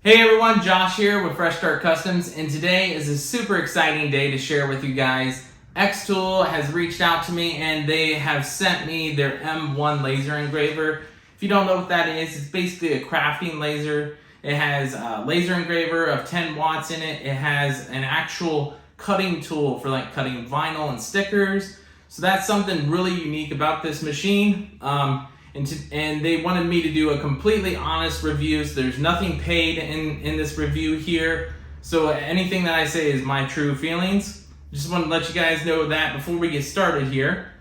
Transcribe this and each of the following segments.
Hey everyone, Josh here with Fresh Start Customs, and today is a super exciting day to share with you guys. xTool has reached out to me and they have sent me their M1 laser engraver. If you don't know what that is, it's basically a crafting laser. It has a laser engraver of 10 watts in it. It has an actual cutting tool for like cutting vinyl and stickers. So that's something really unique about this machine. And they wanted me to do a completely honest review, so there's nothing paid in this review here. So anything that I say is my true feelings. Just want to let you guys know that before we get started here.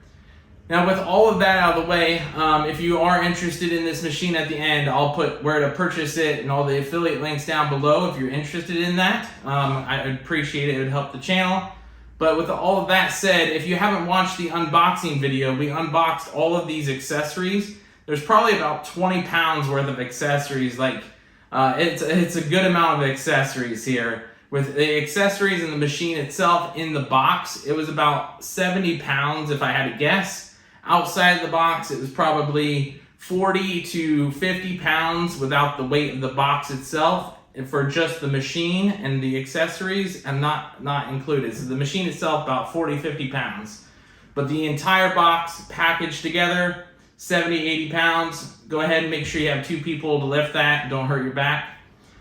Now with all of that out of the way, if you are interested in this machine at the end, I'll put where to purchase it and all the affiliate links down below if you're interested in that. I'd appreciate it, it would help the channel. But with all of that said, if you haven't watched the unboxing video, we unboxed all of these accessories. There's probably about 20 pounds worth of accessories. It's a good amount of accessories here. With the accessories and the machine itself in the box, it was about 70 pounds if I had to guess. Outside of the box, it was probably 40 to 50 pounds without the weight of the box itself, and for just the machine and the accessories and not included. So the machine itself about 40, 50 pounds. But the entire box packaged together, 70, 80 pounds. Go ahead and make sure you have two people to lift that. Don't hurt your back.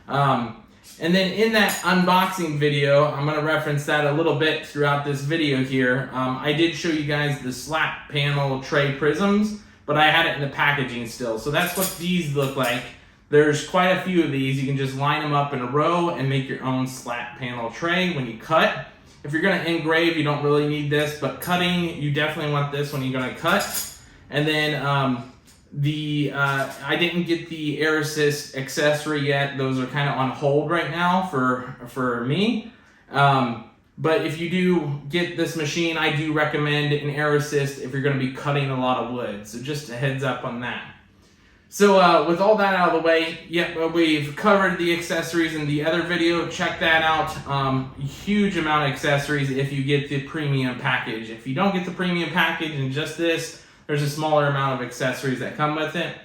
And then in that unboxing video, I'm going to reference that a little bit throughout this video here. I did show you guys the slat panel tray prisms, but I had it in the packaging still. So that's what these look like. There's quite a few of these. You can just line them up in a row and make your own slat panel tray when you cut. If you're going to engrave, you don't really need this, but cutting, you definitely want this when you're going to cut. And then I didn't get the air assist accessory yet. Those are kind of on hold right now for me. But if you do get this machine, I do recommend an air assist if you're going to be cutting a lot of wood. So just a heads up on that. So with all that out of the way, we've covered the accessories in the other video. Check that out. Huge amount of accessories if you get the premium package. If you don't get the premium package and just this, there's a smaller amount of accessories that come with it.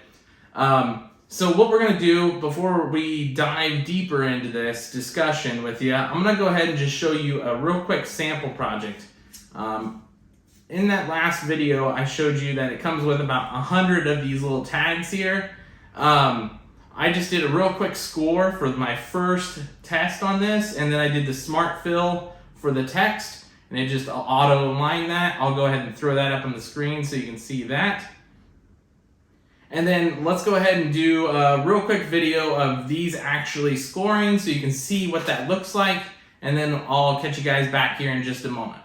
So what we're going to do before we dive deeper into this discussion with you, I'm going to go ahead and just show you a real quick sample project. In that last video, I showed you that it comes with about 100 of these little tags here. I just did a real quick score for my first test on this, and then I did the smart fill for the text. And it just auto-align that. I'll go ahead and throw that up on the screen so you can see that. And then let's go ahead and do a real quick video of these actually scoring so you can see what that looks like. And then I'll catch you guys back here in just a moment.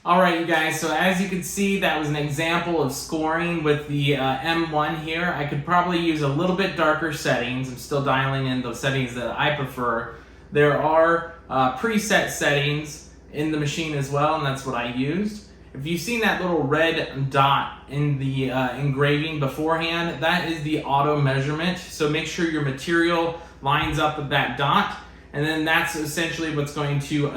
Alright you guys, so as you can see, that was an example of scoring with the M1 here. I could probably use a little bit darker settings. I'm still dialing in the settings that I prefer. There are preset settings in the machine as well, and that's what I used. If you've seen that little red dot in the engraving beforehand, that is the auto measurement. So make sure your material lines up with that dot, and then that's essentially what's going to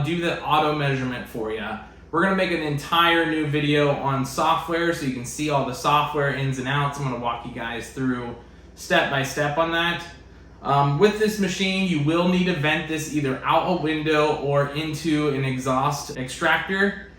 do the auto measurement for you. We're going to make an entire new video on software so you can see all the software ins and outs. I'm going to walk you guys through step by step on that. With this machine, you will need to vent this either out a window or into an exhaust extractor.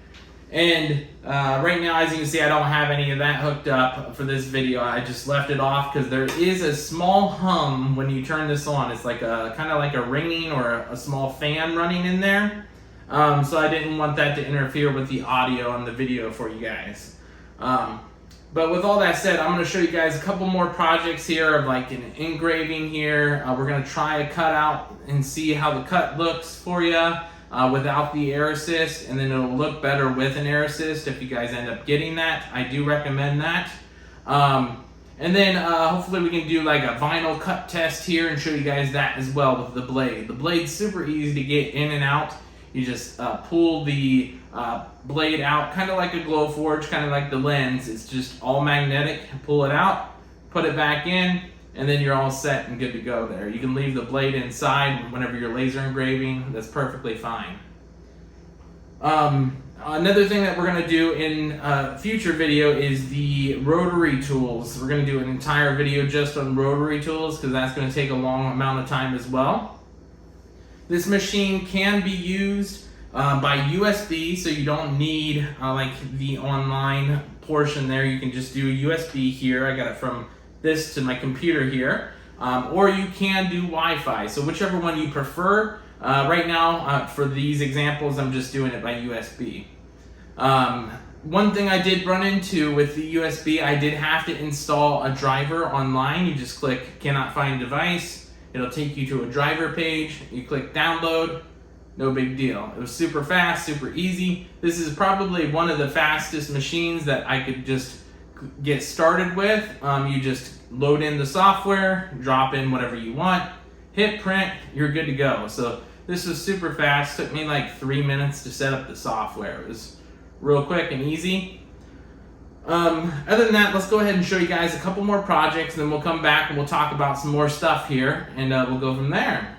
And right now, as you can see, I don't have any of that hooked up for this video. I just left it off because there is a small hum when you turn this on. It's like kind of like a ringing or a small fan running in there. So I didn't want that to interfere with the audio on the video for you guys. But with all that said, I'm going to show you guys a couple more projects here of like an engraving here. We're going to try a cutout and see how the cut looks for you without the air assist, and then it'll look better with an air assist if you guys end up getting that. I do recommend that. And then hopefully we can do like a vinyl cut test here and show you guys that as well with the blade. The blade's super easy to get in and out. You just pull the blade out, kind of like a glow forge, kind of like the lens. It's just all magnetic. Pull it out, put it back in, and then you're all set and good to go there. You can leave the blade inside whenever you're laser engraving. That's perfectly fine. Another thing that we're going to do in a future video is the rotary tools. We're going to do an entire video just on rotary tools because that's going to take a long amount of time as well. This machine can be used by USB, so you don't need like the online portion there. You can just do a USB here. I got it from this to my computer here. Or you can do Wi-Fi, so whichever one you prefer. Right now, for these examples, I'm just doing it by USB. One thing I did run into with the USB, I did have to install a driver online. You just click cannot find device. It'll take you to a driver page. You click download. No big deal. It was super fast, super easy. This is probably one of the fastest machines that I could just get started with. You just load in the software, drop in whatever you want, hit print, you're good to go. So this was super fast. Took me like 3 minutes to set up the software. It was real quick and easy. Other than that, let's go ahead and show you guys a couple more projects, and then we'll come back and we'll talk about some more stuff here, and we'll go from there.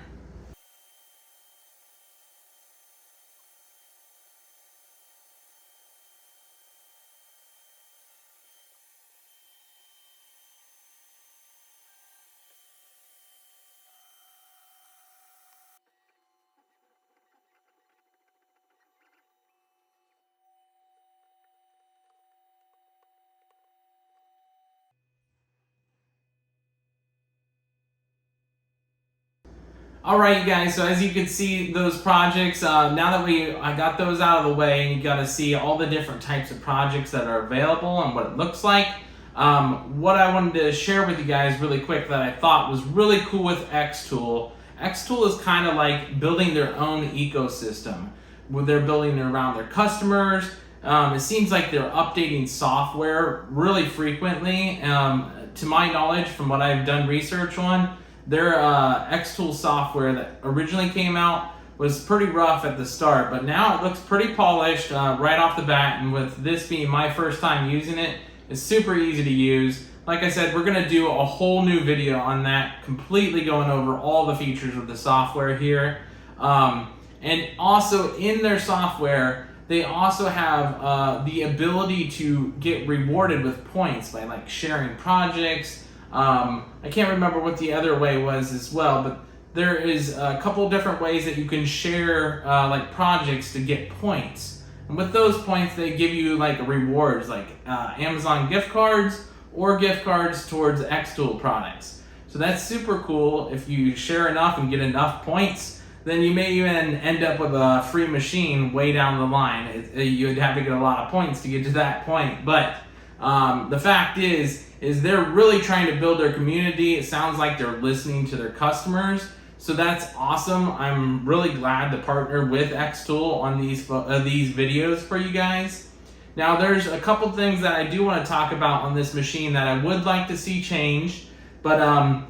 Alright you guys, so as you can see those projects, now that I got those out of the way, and you got to see all the different types of projects that are available and what it looks like, what I wanted to share with you guys really quick that I thought was really cool with xTool. xTool is kind of like building their own ecosystem, where they're building it around their customers. It seems like they're updating software really frequently. To my knowledge, from what I've done research on, their xTool software that originally came out was pretty rough at the start, but now it looks pretty polished right off the bat, and with this being my first time using it, it's super easy to use. Like I said, we're going to do a whole new video on that, completely going over all the features of the software here. And also in their software, they also have the ability to get rewarded with points by like sharing projects. I can't remember what the other way was as well, but there is a couple different ways that you can share like projects to get points. And with those points, they give you like rewards, like Amazon gift cards or gift cards towards xTool products. So that's super cool. If you share enough and get enough points, then you may even end up with a free machine way down the line. You'd have to get a lot of points to get to that point, but the fact is they're really trying to build their community. It sounds like they're listening to their customers, so that's awesome. I'm really glad to partner with xTool on these videos for you guys. Now there's a couple things that I do want to talk about on this machine that I would like to see changed, but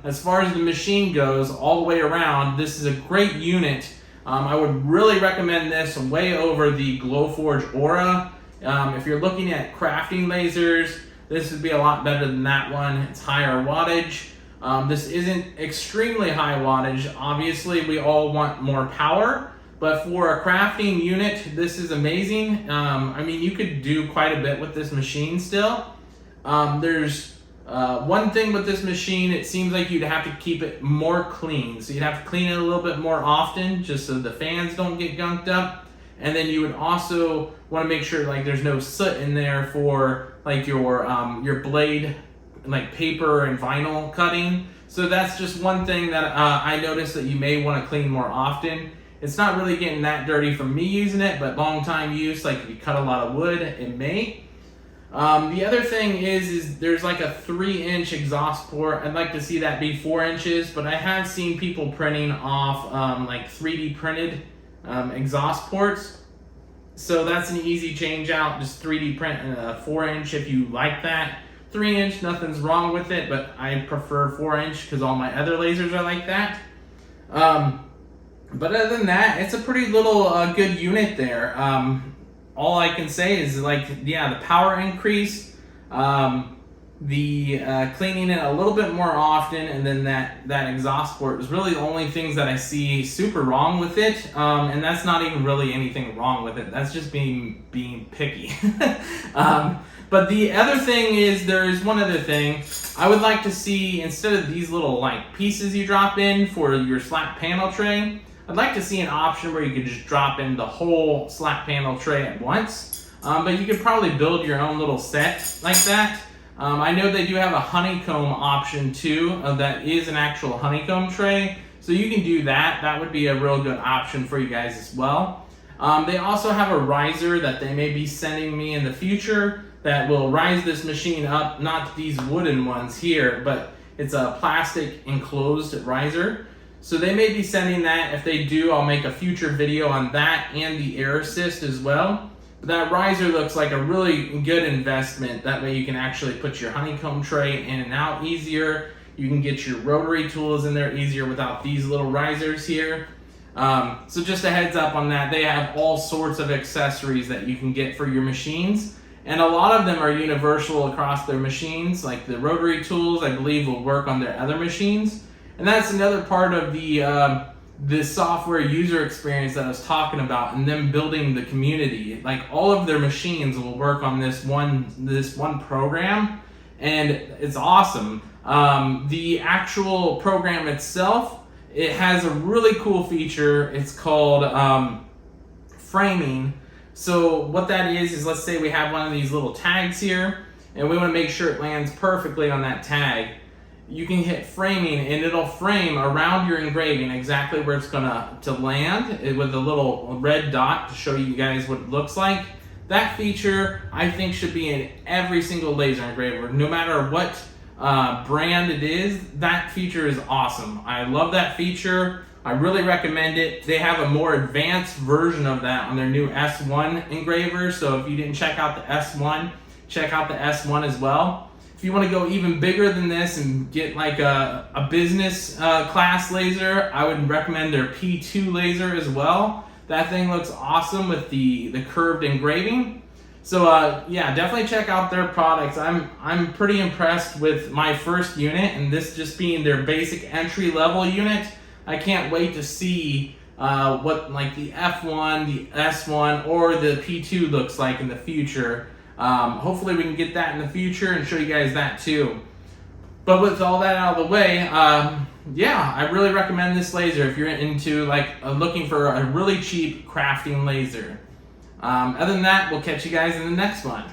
as far as the machine goes all the way around, this is a great unit. I would really recommend this way over the Glowforge Aura. If you're looking at crafting lasers, this would be a lot better than that one. It's higher wattage. This isn't extremely high wattage. Obviously, we all want more power, but for a crafting unit, this is amazing. I mean, you could do quite a bit with this machine still. There's one thing with this machine, it seems like you'd have to keep it more clean. So you'd have to clean it a little bit more often just so the fans don't get gunked up. And then you would also want to make sure like there's no soot in there for like your blade, like paper and vinyl cutting. So that's just one thing that I noticed that you may want to clean more often. It's not really getting that dirty from me using it, but long time use, like if you cut a lot of wood, it may. The other thing is there's like a 3-inch exhaust port. I'd like to see that be 4 inches, but I have seen people printing off like 3D printed exhaust ports. So that's an easy change out, just 3D print a 4-inch if you like that. 3-inch, nothing's wrong with it, but I prefer 4-inch because all my other lasers are like that. But other than that, it's a pretty little good unit there. All I can say is like, yeah, the power increase, the cleaning it a little bit more often, and then that exhaust port is really the only things that I see super wrong with it. And that's not even really anything wrong with it. That's just being picky. But the other thing is, there's one other thing. I would like to see, instead of these little like pieces you drop in for your slat panel tray, I'd like to see an option where you could just drop in the whole slat panel tray at once. But you could probably build your own little set like that. I know they do have a honeycomb option too, that is an actual honeycomb tray. So you can do that. That would be a real good option for you guys as well. They also have a riser that they may be sending me in the future that will rise this machine up, not these wooden ones here, but it's a plastic enclosed riser. So they may be sending that. If they do, I'll make a future video on that and the air assist as well. But that riser looks like a really good investment. That way you can actually put your honeycomb tray in and out easier. You can get your rotary tools in there easier without these little risers here. So just a heads up on that. They have all sorts of accessories that you can get for your machines. And a lot of them are universal across their machines. Like the rotary tools, I believe, will work on their other machines. And that's another part of the software user experience that I was talking about, and them building the community. Like all of their machines will work on this one program, and it's awesome. The actual program itself, it has a really cool feature. It's called framing. So what that is let's say we have one of these little tags here, and we want to make sure it lands perfectly on that tag. You can hit framing, and it'll frame around your engraving exactly where it's gonna land with a little red dot to show you guys what it looks like. That feature, I think, should be in every single laser engraver, no matter what brand it is. That feature is awesome. I love that feature. I really recommend it. They have a more advanced version of that on their new S1 engraver. So if you didn't check out the S1, check out the S1 as well. If you want to go even bigger than this and get like a business class laser, I would recommend their P2 laser as well. That thing looks awesome with the curved engraving. So yeah, definitely check out their products. I'm pretty impressed with my first unit, and this just being their basic entry level unit. I can't wait to see what like the F1, the S1, or the P2 looks like in the future. Hopefully we can get that in the future and show you guys that too. But with all that out of the way, yeah, I really recommend this laser if you're into like looking for a really cheap crafting laser. Other than that, we'll catch you guys in the next one.